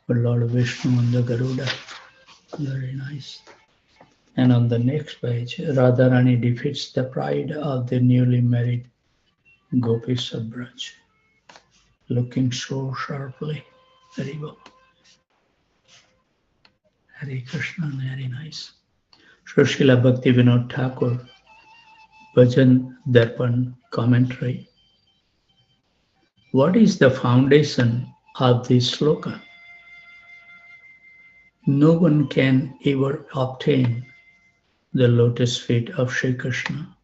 for Lord Vishnu on the Garuda. Very nice. And on the next page, Radharani defeats the pride of the newly married Gopis of Braj, looking so sharply. Very well. Hare Krishna, very nice. Srila Bhakti Vinod Thakur, Bhajan Darpan commentary. What is the foundation of this sloka? No one can ever obtain the lotus feet of Sri Krishna,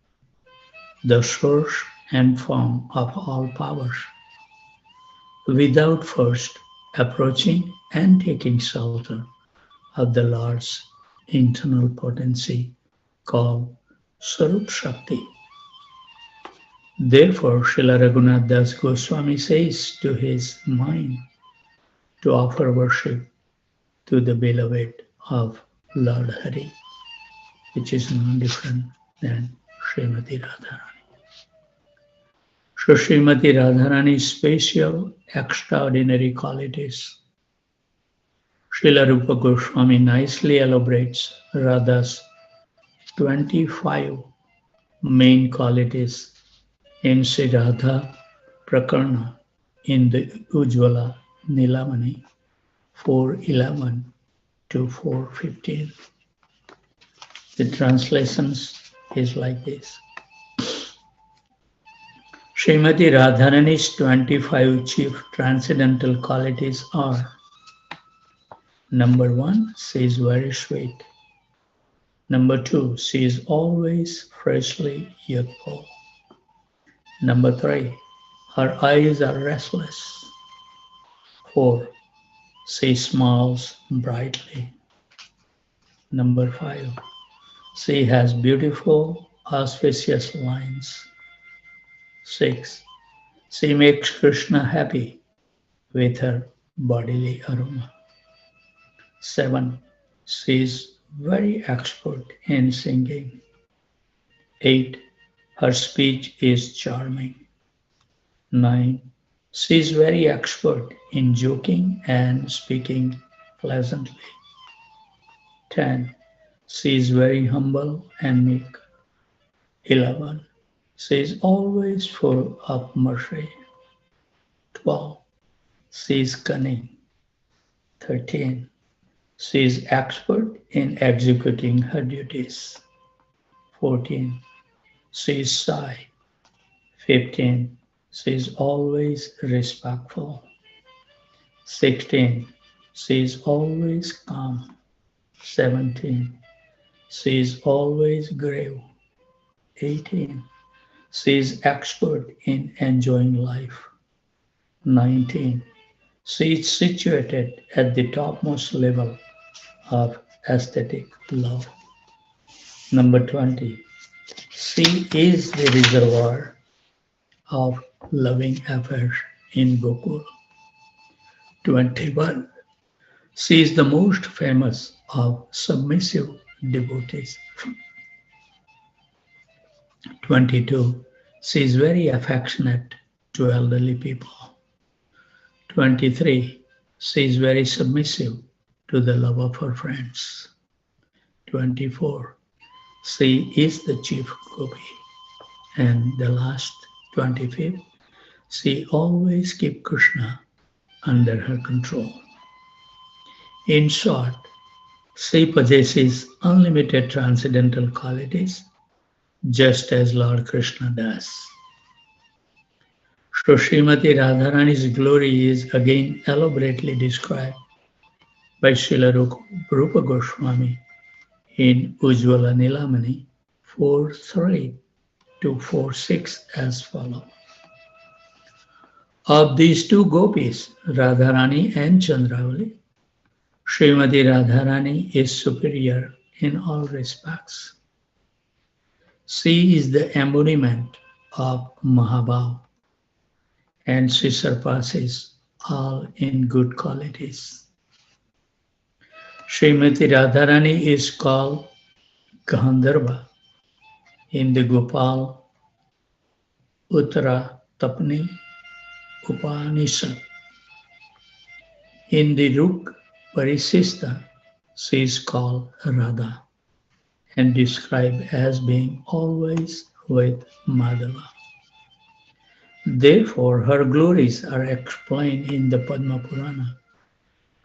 the source and form of all powers, without first approaching and taking shelter of the Lord's internal potency called Sarup Shakti. Therefore, Srila Raghunath Das Goswami says to his mind to offer worship to the beloved of Lord Hari, which is no different than Srimati Radharani. So Srimati Radharani's special, extraordinary qualities. Srila Rupa Goswami nicely elaborates Radha's 25 main qualities in Sri Radha Prakarna in the Ujjvala Nilamani 4:11 to 4:15. The translations is like this. Srimati Radharani's 25 chief transcendental qualities are: number 1, she is very sweet. Number 2, she is always freshly youthful. Number 3, her eyes are restless. 4, she smiles brightly. Number 5, she has beautiful, auspicious lines. 6, she makes Krishna happy with her bodily aroma. 7, she is very expert in singing. 8, her speech is charming. 9, she is very expert in joking and speaking pleasantly. 10, she is very humble and meek. 11, she is always full of mercy. 12, she is cunning. 13, she is expert in executing her duties. 14, she is shy. 15, she is always respectful. 16, she is always calm. 17, she is always grave. 18, she is expert in enjoying life. 19, she is situated at the topmost level of aesthetic love. Number 20, she is the reservoir of loving affairs in Gokul. 21, she is the most famous of submissive devotees. 22, she is very affectionate to elderly people. 23, she is very submissive to the love of her friends. 24, she is the chief gopi. And the last, 25th, she always keeps Krishna under her control. In short, she possesses unlimited transcendental qualities, just as Lord Krishna does. So Srimati Radharani's glory is again elaborately described by Srila Rupa Goswami in Ujjvala Nilamani 4:3 to 4:6 as follows. Of these two gopis, Radharani and Chandravali, Srimati Radharani is superior in all respects. She is the embodiment of Mahabhav, and she surpasses all in good qualities. Srimati Radharani is called Gandharva in the Gopal Uttara Tapani Upanishad. In the Ruk Parisista, she is called Radha and described as being always with Madhava. Therefore, her glories are explained in the Padma Purana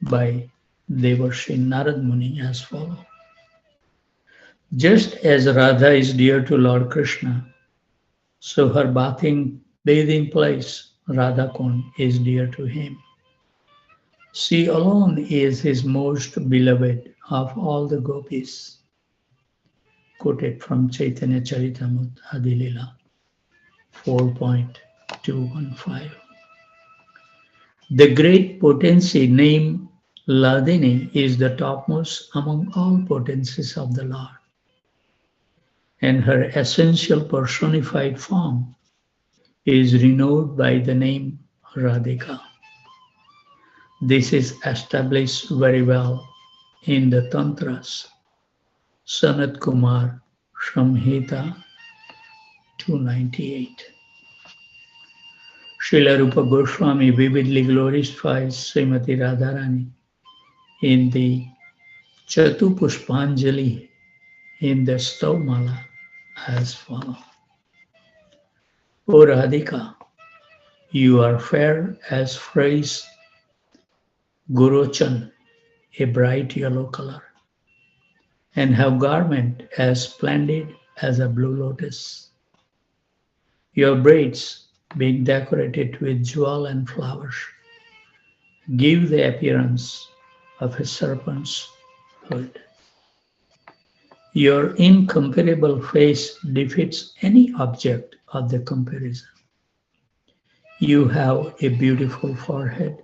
by Devarshi Narad Muni as follows. Just as Radha is dear to Lord Krishna, so her bathing place, Radha Kund, is dear to him. She alone is his most beloved of all the gopis. Quoted from Chaitanya Charitamrita Adilila 4.215. The great potency named Ladini is the topmost among all potencies of the Lord, and her essential personified form is renowned by the name Radhika. This is established very well in the Tantras. Sanat Kumar Samhita 298. Srila Rupa Goswami vividly glorifies Srimati Radharani in the Chatu Pushpanjali in the Stavmala as follows. O Radhika, you are fair as phrase Gurochan, a bright yellow color, and have garment as splendid as a blue lotus. Your braids, being decorated with jewel and flowers, give the appearance of a serpent's hood. Your incomparable face defeats any object of the comparison. You have a beautiful forehead,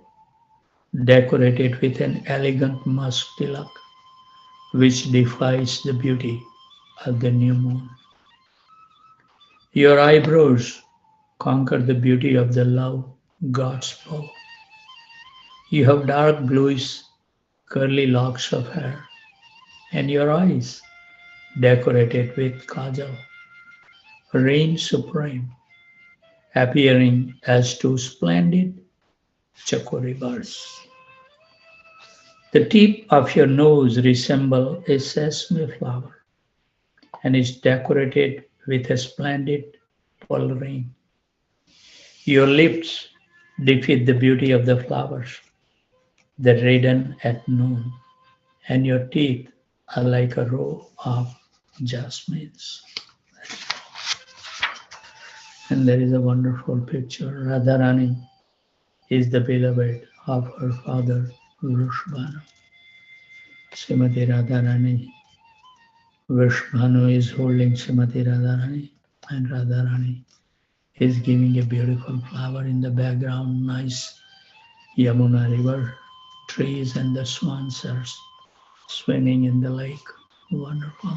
decorated with an elegant musk tilak, which defies the beauty of the new moon. Your eyebrows conquer the beauty of the love God's bow. You have dark bluish, curly locks of hair, and your eyes, decorated with kajal, reign supreme, appearing as two splendid chakori birds. The tip of your nose resembles a sesame flower and is decorated with a splendid pearl ring. Your lips defeat the beauty of the flowers that redden at noon, and your teeth are like a row of jasmines. And there is a wonderful picture. Radharani is the beloved of her father, Vrishabhanu. Srimati Radharani, Vrishabhanu is holding Srimati Radharani, and Radharani is giving a beautiful flower in the background, nice Yamuna river, trees, and the swans are swimming in the lake. Wonderful.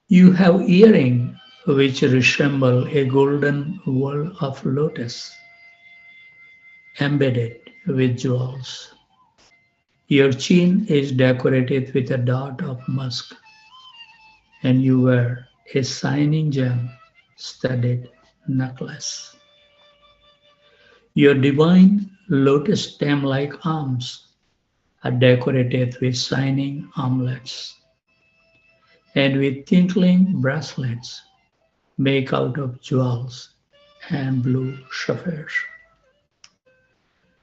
You have earrings which resemble a golden whorl of lotus embedded with jewels. Your chin is decorated with a dot of musk, and you wear a shining gem-studded necklace. Your divine lotus stem-like arms are decorated with shining armlets and with tinkling bracelets made out of jewels and blue sapphires.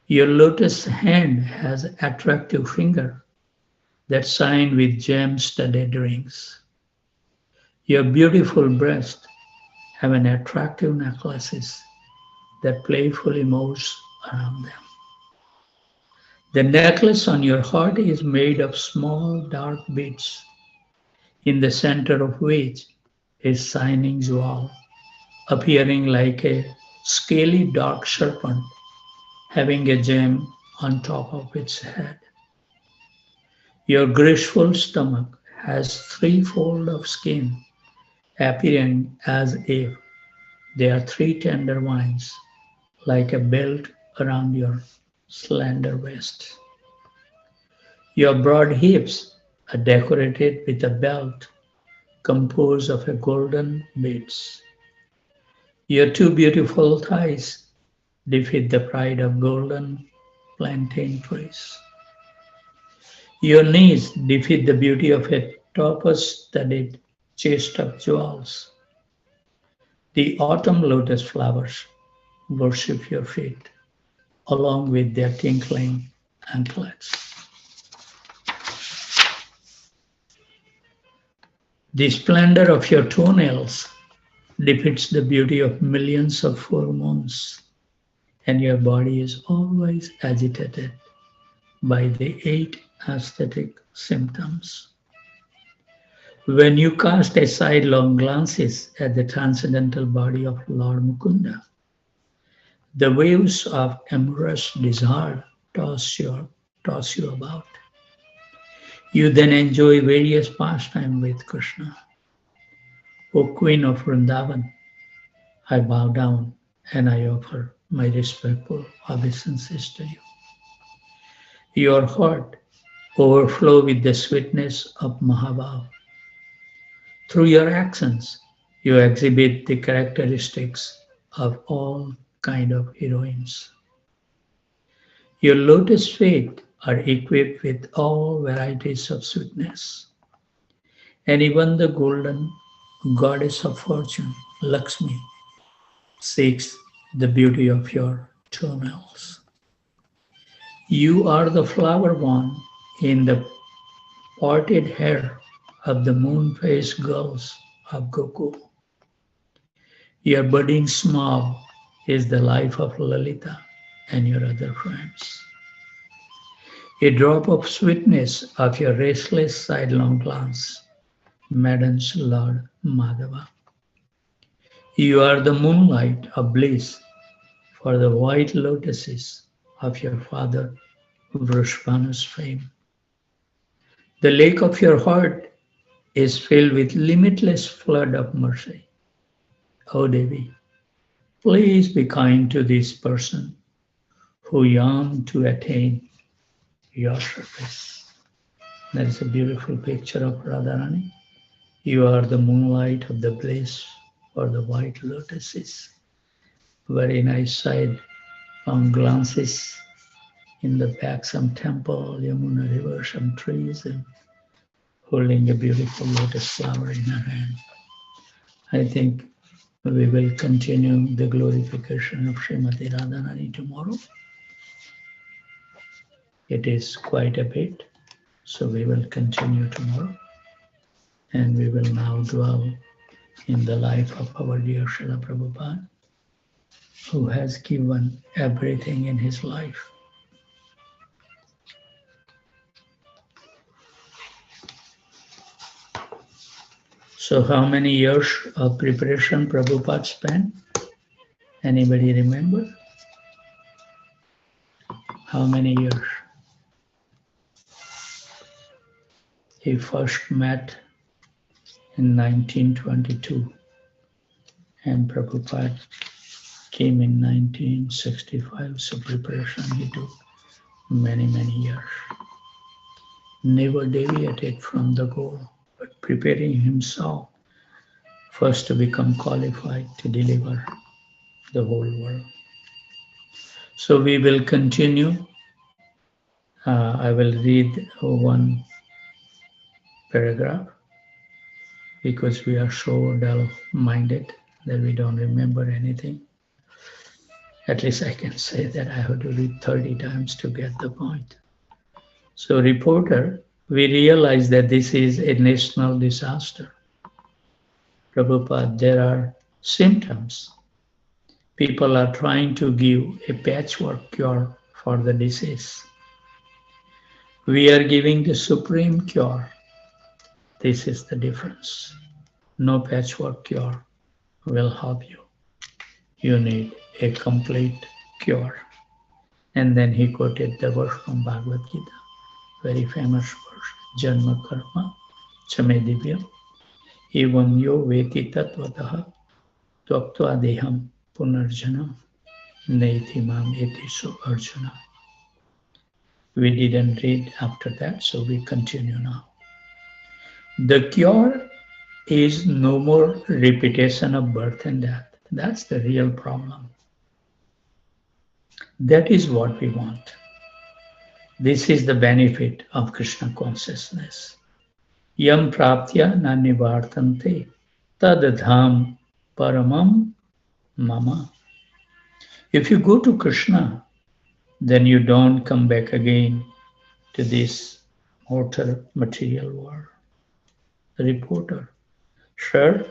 Your lotus hand has attractive finger that shine with gem-studded rings. Your beautiful breasts have an attractive necklaces that playfully moves around them. The necklace on your heart is made of small dark beads, in the center of which is shining jewel, appearing like a scaly dark serpent having a gem on top of its head. Your graceful stomach has threefold of skin, appearing as if they are three tender vines, like a belt around your slender waist. Your broad hips are decorated with a belt composed of a golden beads. Your two beautiful thighs defeat the pride of golden plantain trees. Your knees defeat the beauty of a topaz-studded chest of jewels. The autumn lotus flowers worship your feet, along with their tinkling anklets. The splendor of your toenails depicts the beauty of millions of full moons, and your body is always agitated by the 8 aesthetic symptoms. When you cast aside long glances at the transcendental body of Lord Mukunda, the waves of amorous desire toss you about. You then enjoy various pastimes with Krishna. O Queen of Vrindavan, I bow down and I offer my respectful obeisances to you. Your heart overflows with the sweetness of Mahabhav. Through your actions, you exhibit the characteristics of all kinds of heroines. Your lotus feet are equipped with all varieties of sweetness, and even the golden goddess of fortune, Lakshmi, seeks the beauty of your toenails. You are the flower one in the parted hair of the moon-faced girls of Gokul. Your budding smile is the life of Lalita and your other friends. A drop of sweetness of your restless sidelong glance maddens Lord Madhava. You are the moonlight of bliss for the white lotuses of your father Vrishvanu's fame. The lake of your heart is filled with limitless flood of mercy. O Devi, please be kind to this person who yearn to attain your service. That is a beautiful picture of Radharani. You are the moonlight of the bliss for the white lotuses. Very nice side on glances in the back, some temple, Yamuna river, some trees, and holding a beautiful lotus flower in her hand. I think we will continue the glorification of Srimati Radharani tomorrow. It is quite a bit, so we will continue tomorrow. And we will now dwell in the life of our dear Srila Prabhupada, who has given everything in his life. So how many years of preparation Prabhupada spent? Anybody remember? How many years? He first met in 1922 and Prabhupada came in 1965, so preparation he took many years. Never deviated from the goal, but preparing himself first to become qualified to deliver the whole world. So we will continue. I will read one paragraph because we are so dull-minded that we don't remember anything. At least I can say that I have to read 30 times to get the point. So reporter, we realize that this is a national disaster. Prabhupada, there are symptoms. People are trying to give a patchwork cure for the disease. We are giving the supreme cure. This is the difference. No patchwork cure will help you. You need a complete cure. And then he quoted the verse from Bhagavad Gita, very famous verse, Janma Karma Chame Divyam Evam Yo Veti Tatvataha Tvaktva Deham Punarjanam Naiti Mam Eti So Arjuna. We didn't read after that, so we continue now. The cure is no more repetition of birth and death. That's the real problem. That is what we want. This is the benefit of Krishna consciousness. Yam praptya na nivartante tad dham paramam mama. If you go to Krishna, then you don't come back again to this mortal material world. The reporter, sir,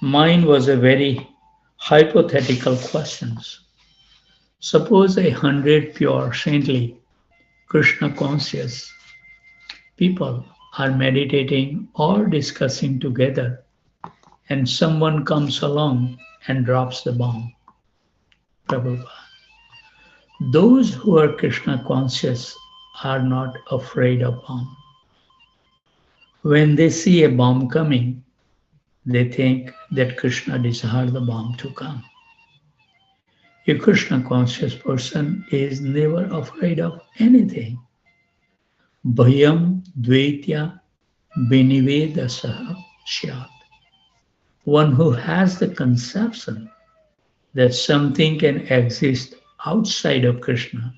mine was a very hypothetical question. Suppose 100 pure, saintly, Krishna conscious people are meditating or discussing together, and someone comes along and drops the bomb. Prabhupada. Those who are Krishna conscious are not afraid of bomb. When they see a bomb coming, they think that Krishna desired the bomb to come. A Krishna conscious person is never afraid of anything. Bhayam dvaitya binivedasaha syat. One who has the conception that something can exist outside of Krishna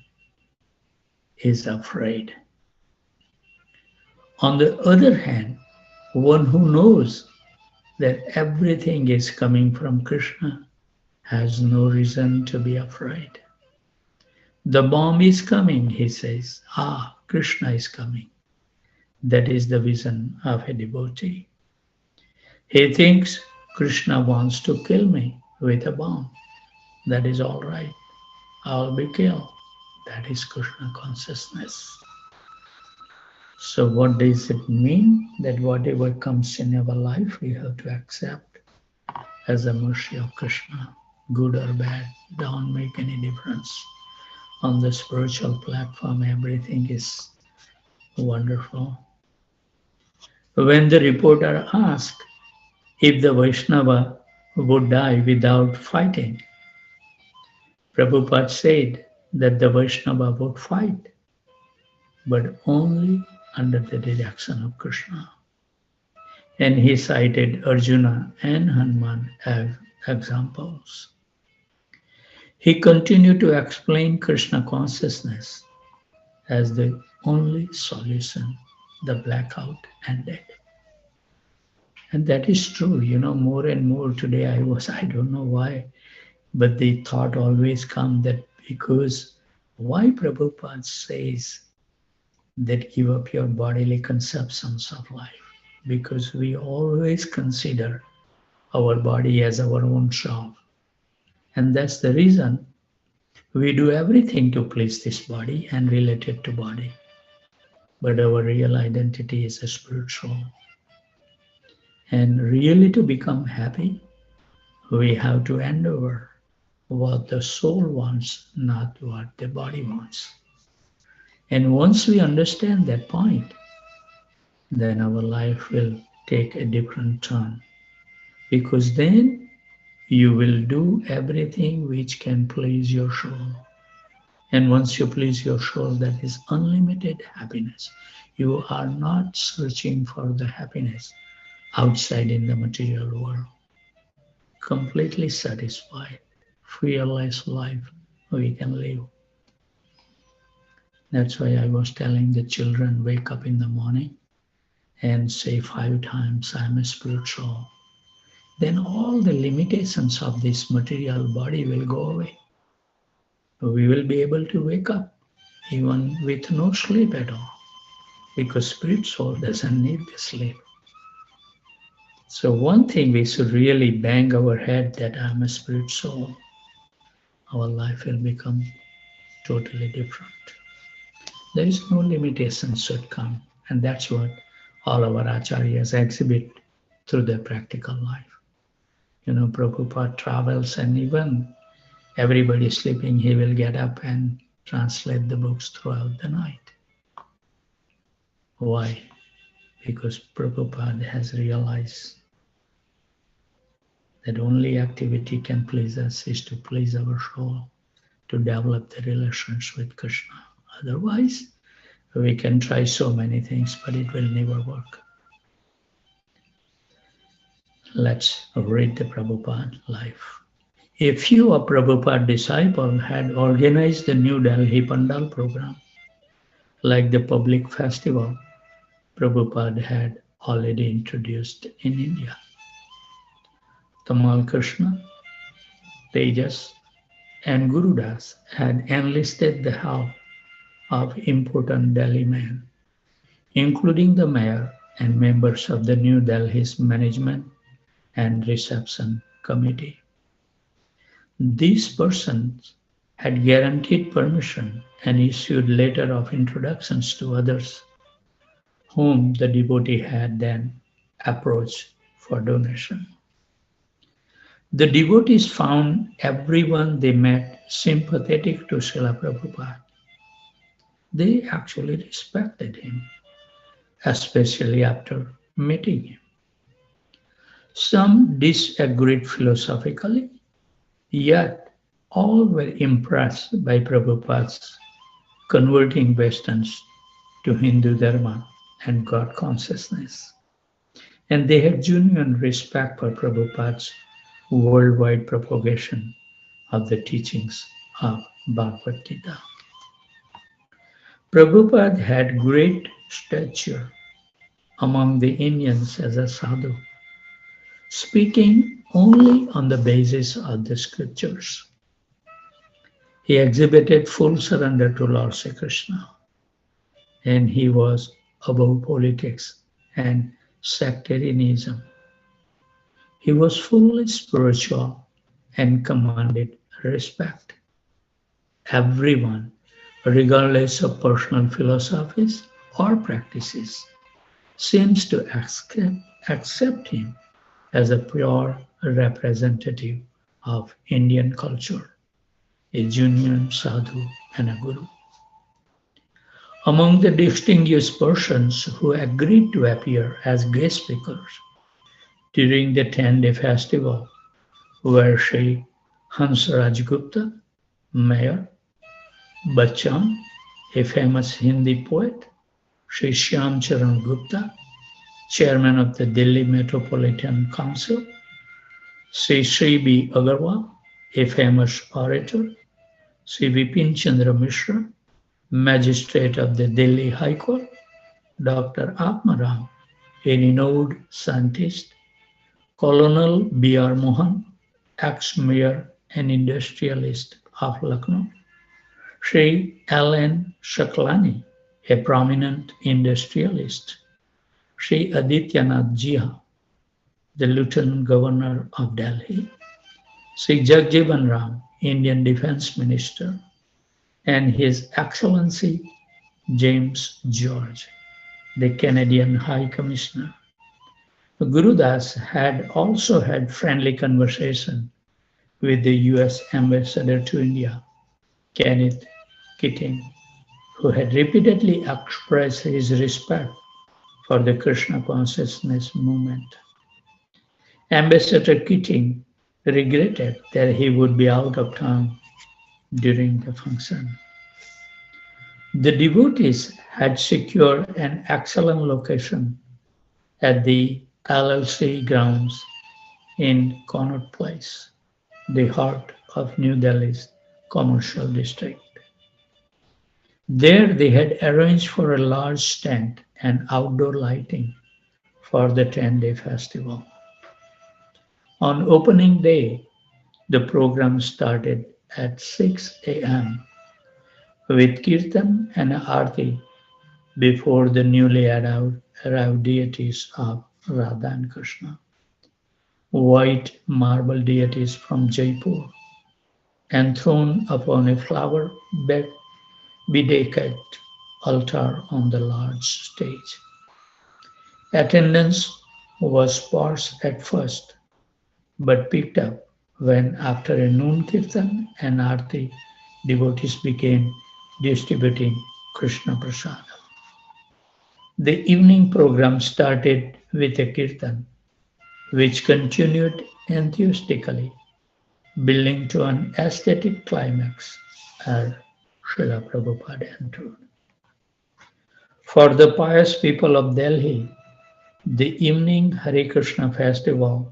is afraid. On the other hand, one who knows that everything is coming from Krishna has no reason to be afraid. The bomb is coming, he says. Ah, Krishna is coming. That is the vision of a devotee. He thinks Krishna wants to kill me with a bomb. That is all right. I'll be killed. That is Krishna consciousness. So what does it mean? That whatever comes in our life, we have to accept as a mercy of Krishna. Good or bad, don't make any difference. On the spiritual platform, everything is wonderful. When the reporter asked if the Vaishnava would die without fighting, Prabhupada said that the Vaishnava would fight, but only under the direction of Krishna. And he cited Arjuna and Hanuman as examples. He continued to explain Krishna consciousness as the only solution. The blackout ended. And that is true. More and more today I don't know why, but the thought always comes that because why Prabhupada says that give up your bodily conceptions of life? Because we always consider our body as our own self. And that's the reason we do everything to please this body and relate it to body. But our real identity is a spiritual. And really to become happy, we have to endeavor what the soul wants, not what the body wants. And once we understand that point, then our life will take a different turn. Because then you will do everything which can please your soul. And once you please your soul, that is unlimited happiness. You are not searching for the happiness outside in the material world. Completely satisfied, fearless life we can live. That's why I was telling the children, wake up in the morning and say 5 times, I am a spiritual. Then all the limitations of this material body will go away. We will be able to wake up even with no sleep at all, because spirit soul doesn't need the sleep. So one thing we should really bang our head that I'm a spirit soul, our life will become totally different. There is no limitation should come, and that's what all our acharyas exhibit through their practical life. Prabhupada travels, and even everybody sleeping, he will get up and translate the books throughout the night. Why? Because Prabhupada has realized that only activity can please us is to please our soul, to develop the relations with Krishna. Otherwise, we can try so many things, but it will never work. Let's read the Prabhupada life. A few of Prabhupada disciples had organized the New Delhi Pandal program. like the public festival Prabhupada had already introduced in India. Tamal Krishna, Tejas, and Gurudas had enlisted the help of important Delhi men, including the mayor and members of the New Delhi's management and reception committee. These persons had guaranteed permission and issued letter of introductions to others whom the devotee had then approached for donation. The devotees found everyone they met sympathetic to Srila Prabhupada. They actually respected him, especially after meeting him. Some disagreed philosophically, yet all were impressed by Prabhupada's converting Westerns to Hindu Dharma and God consciousness. And they had genuine respect for Prabhupada's worldwide propagation of the teachings of Bhagavad Gita. Prabhupada had great stature among the Indians as a sadhu, speaking only on the basis of the scriptures. He exhibited full surrender to Lord Sri Krishna, and he was above politics and sectarianism. He was fully spiritual and commanded respect. Everyone, regardless of personal philosophies or practices, seems to accept him as a pure representative of Indian culture, a genuine sadhu and a guru. Among the distinguished persons who agreed to appear as guest speakers during the 10-day festival were Sri Hansraj Gupta, Mayor, Bachchan, a famous Hindi poet, Sri Shyam Charan Gupta, Chairman of the Delhi Metropolitan Council, Sri Sri B. Agarwal, a famous orator, Sri Vipin Chandra Mishra, Magistrate of the Delhi High Court, Dr. Atmaram, a renowned scientist, Colonel B.R. Mohan, ex-mayor and industrialist of Lucknow, Sri L.N. Shaklani, a prominent industrialist, Sri Adityanath Jha, the Lieutenant Governor of Delhi, Sri Jagjivan Ram, Indian Defense Minister, and His Excellency James George, the Canadian High Commissioner. Gurudas had also had friendly conversation with the US Ambassador to India, Kenneth Keating, who had repeatedly expressed his respect for the Krishna consciousness movement. Ambassador Keating regretted that he would be out of town during the function. The devotees had secured an excellent location at the LLC grounds in Connaught Place, the heart of New Delhi's commercial district. There they had arranged for a large tent and outdoor lighting for the 10-day festival. On opening day, the program started at 6 a.m. with kirtan and arti before the newly arrived deities of Radha and Krishna, white marble deities from Jaipur, enthroned upon a flower-bedecked altar on the large stage. Attendance was sparse at first, but picked up when, after a noon kirtan and arti, devotees began distributing Krishna Prasada. The evening program started with a kirtan, which continued enthusiastically, building to an aesthetic climax as Srila Prabhupada entered. For the pious people of Delhi, the evening Hare Krishna festival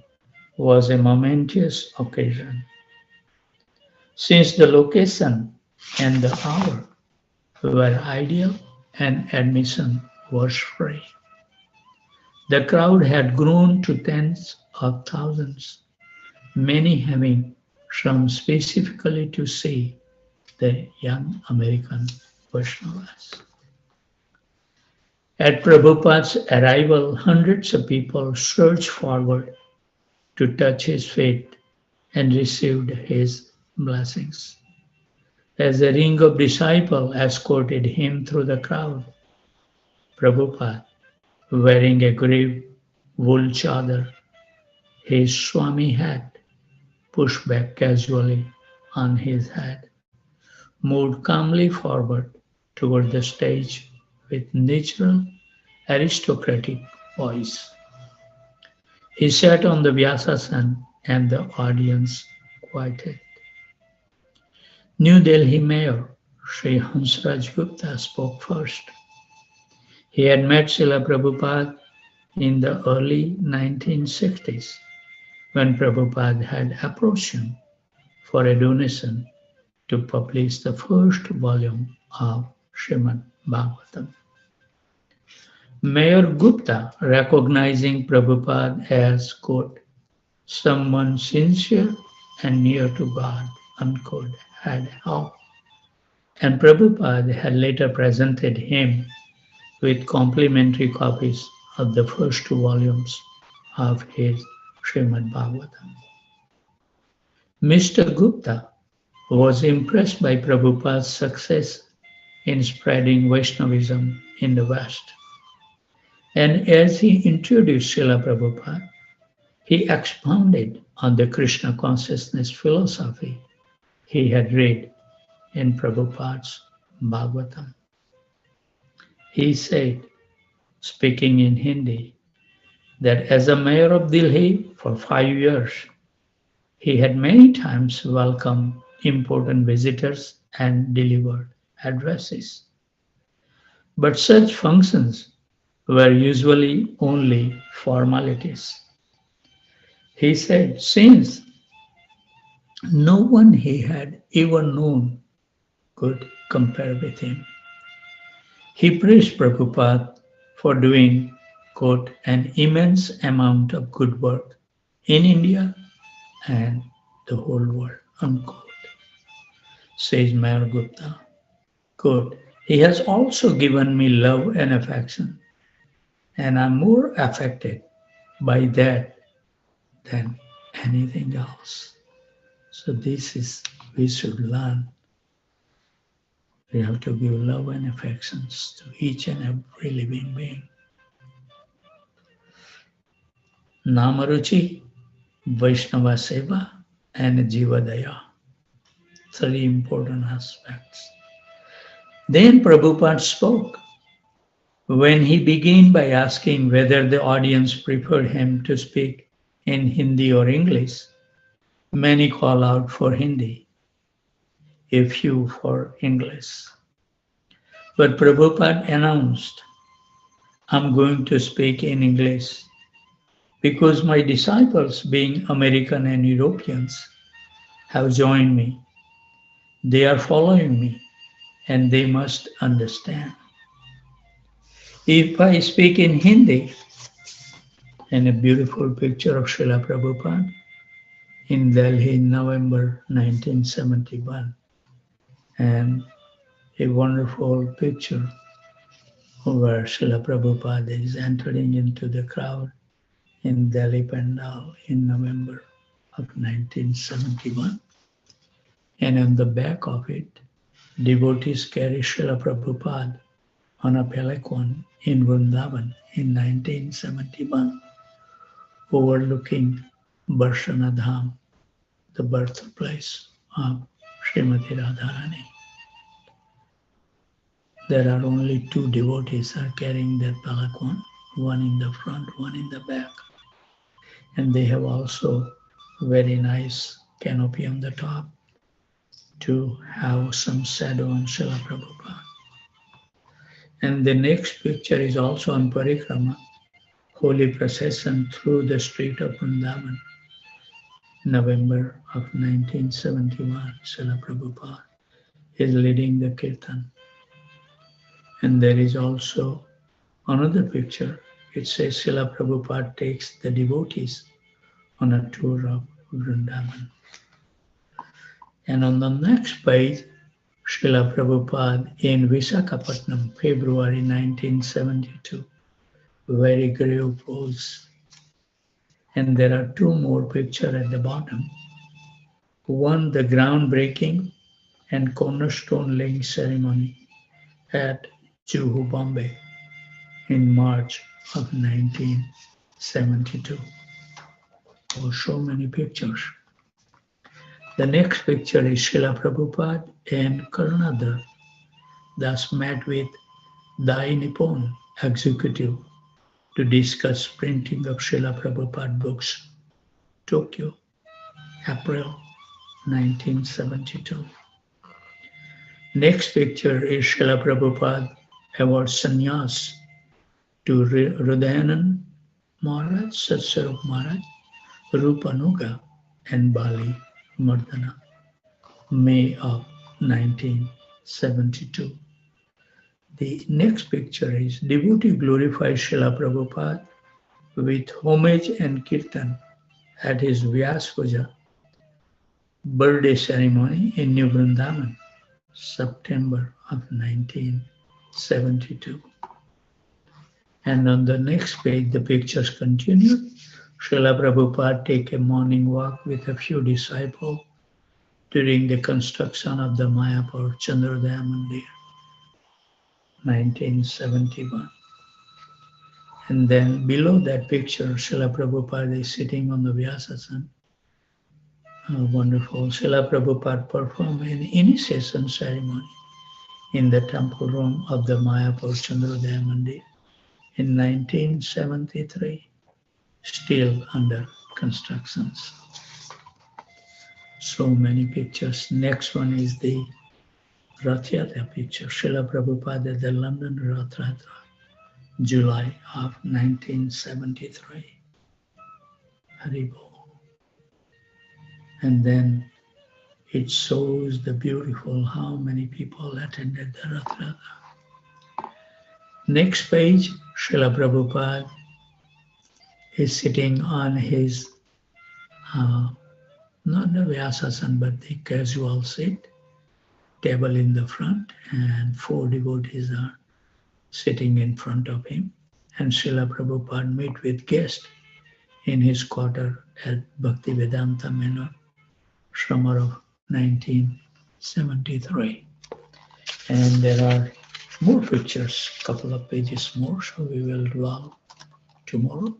was a momentous occasion. Since the location and the hour were ideal and admission was free. The crowd had grown to tens of thousands, many having come specifically to see the young American Vaishnavas. At Prabhupada's arrival, hundreds of people surged forward to touch his feet and received his blessings. As a ring of disciples escorted him through the crowd, Prabhupada, wearing a grave wool chadar, his Swami hat pushed back casually on his head, moved calmly forward toward the stage with natural aristocratic voice. He sat on the Vyasasana and the audience quieted. New Delhi Mayor Sri Hansraj Gupta spoke first. He had met Srila Prabhupada in the early 1960s when Prabhupada had approached him for a donation to publish the first volume of Srimad Bhagavatam. Mayor Gupta, recognizing Prabhupada as, quote, someone sincere and near to God, unquote, had helped. And Prabhupada had later presented him with complimentary copies of the first two volumes of his Srimad Bhagavatam. Mr. Gupta was impressed by Prabhupada's success in spreading Vaishnavism in the West. And as he introduced Srila Prabhupada, he expounded on the Krishna consciousness philosophy he had read in Prabhupada's Bhagavatam. He said, speaking in Hindi, that as a mayor of Delhi for 5 years, he had many times welcomed important visitors and delivered addresses. But such functions were usually only formalities. He said, since no one he had ever known could compare with him, he praised Prabhupada for doing, quote, an immense amount of good work in India and the whole world, unquote. Says Mayor Gupta, quote, he has also given me love and affection, and I'm more affected by that than anything else. So this is, we should learn. We have to give love and affections to each and every living being. Namaruchi, Vaishnava Seva, and Jivadaya. 3 important aspects. Then Prabhupada spoke. When he began by asking whether the audience preferred him to speak in Hindi or English, many call out for Hindi, a few for English. But Prabhupada announced, I'm going to speak in English because my disciples, being American and Europeans, have joined me. They are following me and they must understand. If I speak in Hindi, and a beautiful picture of Srila Prabhupada in Delhi in November 1971, and a wonderful picture where Srila Prabhupada is entering into the crowd in Delhi Pandal in November of 1971. And on the back of it, devotees carry Srila Prabhupada on a palanquin in Vrindavan in 1971, overlooking Barshana Dham, the birthplace of Srimati Radharani. There are only 2 devotees are carrying that palanquin, one in the front, one in the back. And they have also very nice canopy on the top to have some shadow on Srila Prabhupada. And the next picture is also on Parikrama, holy procession through the street of Vrindavan, November of 1971. Srila Prabhupada is leading the kirtan. And there is also another picture. It says Srila Prabhupada takes the devotees on a tour of Vrindavan. And on the next page, Srila Prabhupada in Visakhapatnam, February 1972. Very grave pose. And there are two more pictures at the bottom. One, the groundbreaking and cornerstone laying ceremony at Juhu, Bombay in March of 1972. Oh, so many pictures. The next picture is Srila Prabhupada and Karunadar Das met with Dai Nippon executive to discuss printing of Srila Prabhupada books. Tokyo, April 1972. Next picture is Srila Prabhupada awards sannyas to Hridayanand Maharaj, Satswarup Maharaj, Rupanuga, and Bali Mardana, May of 1972. The next picture is devotee glorifies Srila Prabhupada with homage and kirtan at his Vyas Puja birthday ceremony in New Vrindavan, September of 1972. And on the next page, the pictures continue. Srila Prabhupada take a morning walk with a few disciples during the construction of the Mayapur Chandrodaya Mandir, 1971. And then below that picture, Srila Prabhupada is sitting on the Vyasasana. Wonderful. Srila Prabhupada performed an initiation ceremony in the temple room of the Mayapur Chandrodaya Mandir in 1973, still under constructions. So many pictures. Next one is the Rath Yatra picture. Srila Prabhupada at the London Rath Yatra, July of 1973. Haribol. And then it shows the beautiful how many people attended the Rath Yatra. Next page, Srila Prabhupada is sitting on his, not the Vyasasana, but the casual seat, table in the front, and 4 devotees are sitting in front of him. And Srila Prabhupada meet with guests in his quarter at Bhaktivedanta Manor, summer of 1973. And there are more pictures, couple of pages more, so we will do all tomorrow.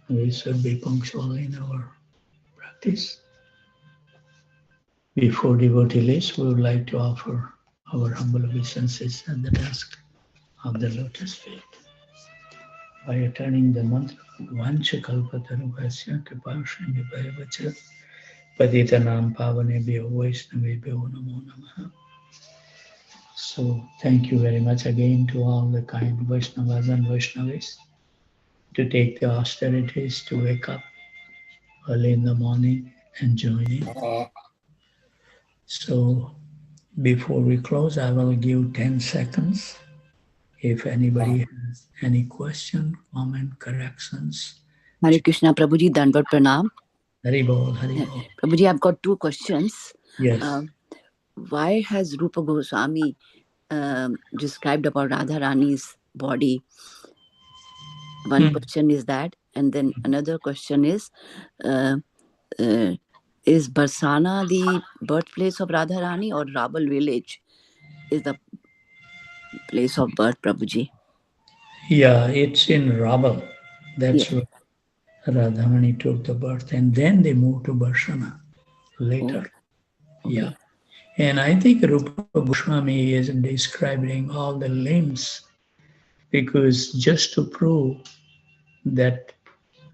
We should be punctual in our practice. Before devotee list, we would like to offer our humble obeisances at the desk of the lotus feet. By attaining the mantra, Vancha Kalpatarubhasya Kripashrindibhaya Vacha Patitanam Pavanebhyo Vaishnavebhyo Namo Namaha. So thank you very much again to all the kind Vaishnavas and Vaishnavis to take the austerities to wake up early in the morning and join in. So before we close, I will give 10 seconds. If anybody has any question, comment, corrections. Hare Krishna, Prabhuji, Dandavat Pranam. Haribol, Haribol. Prabhuji, I've got 2 questions. Yes. Why has Rupa Goswami described about Radharani's body? One question is that, and then another question is Barsana the birthplace of Radharani, or Rabal village is the place of birth, Prabhuji? Yeah, it's in Rabal. That's Yes. where Radharani took the birth, and then they moved to Barsana later. Okay. Yeah. And I think Rupa Goswami is describing all the limbs because just to prove that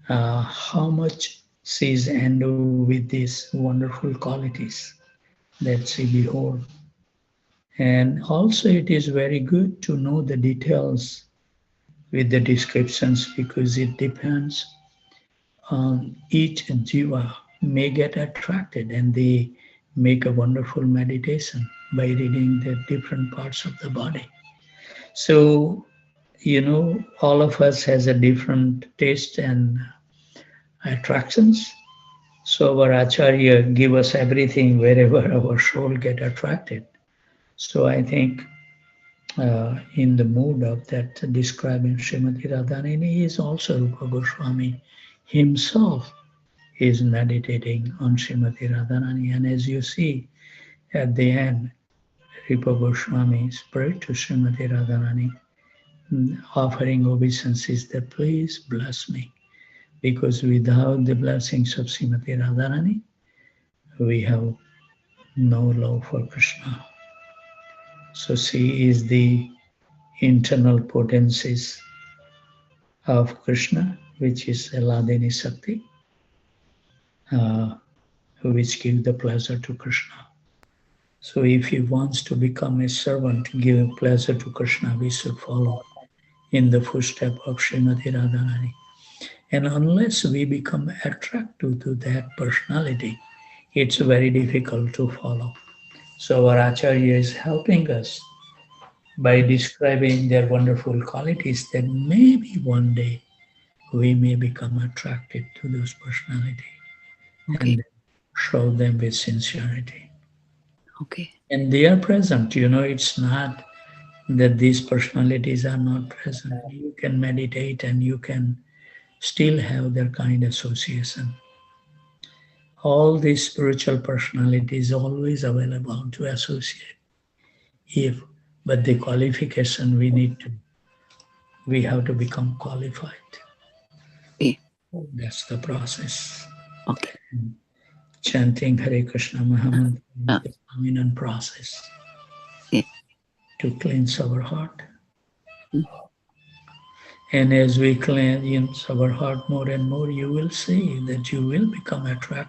how much she is endowed with these wonderful qualities that she beholds. And also it is very good to know the details with the descriptions because it depends on each jiva may get attracted and they make a wonderful meditation by reading the different parts of the body. So, all of us has a different taste and attractions. So our Acharya give us everything wherever our soul get attracted. So I think in the mood of that describing Srimati Radharani is also Rupa Goswami himself is meditating on Srimati Radharani. And as you see at the end, Rupa Goswami prayed to Srimati Radharani, offering obeisances that please bless me. Because without the blessings of Srimati Radharani, we have no love for Krishna. So she is the internal potencies of Krishna, which is Aladini Sakti, which give the pleasure to Krishna. So if he wants to become a servant, give pleasure to Krishna, we should follow in the footsteps of Srimati Radharani. And unless we become attracted to that personality, it's very difficult to follow. So our Acharya is helping us by describing their wonderful qualities that maybe one day we may become attracted to those personalities and show them with sincerity. Okay. And they are present, it's not that these personalities are not present. You can meditate and you can still have their kind association. All these spiritual personalities always available to associate. But the qualification we have to become qualified. Okay. That's the process. Okay. Chanting Hare Krishna Mahamantra is the dominant process to cleanse our heart. And as we cleanse our heart more and more, you will see that you will become attracted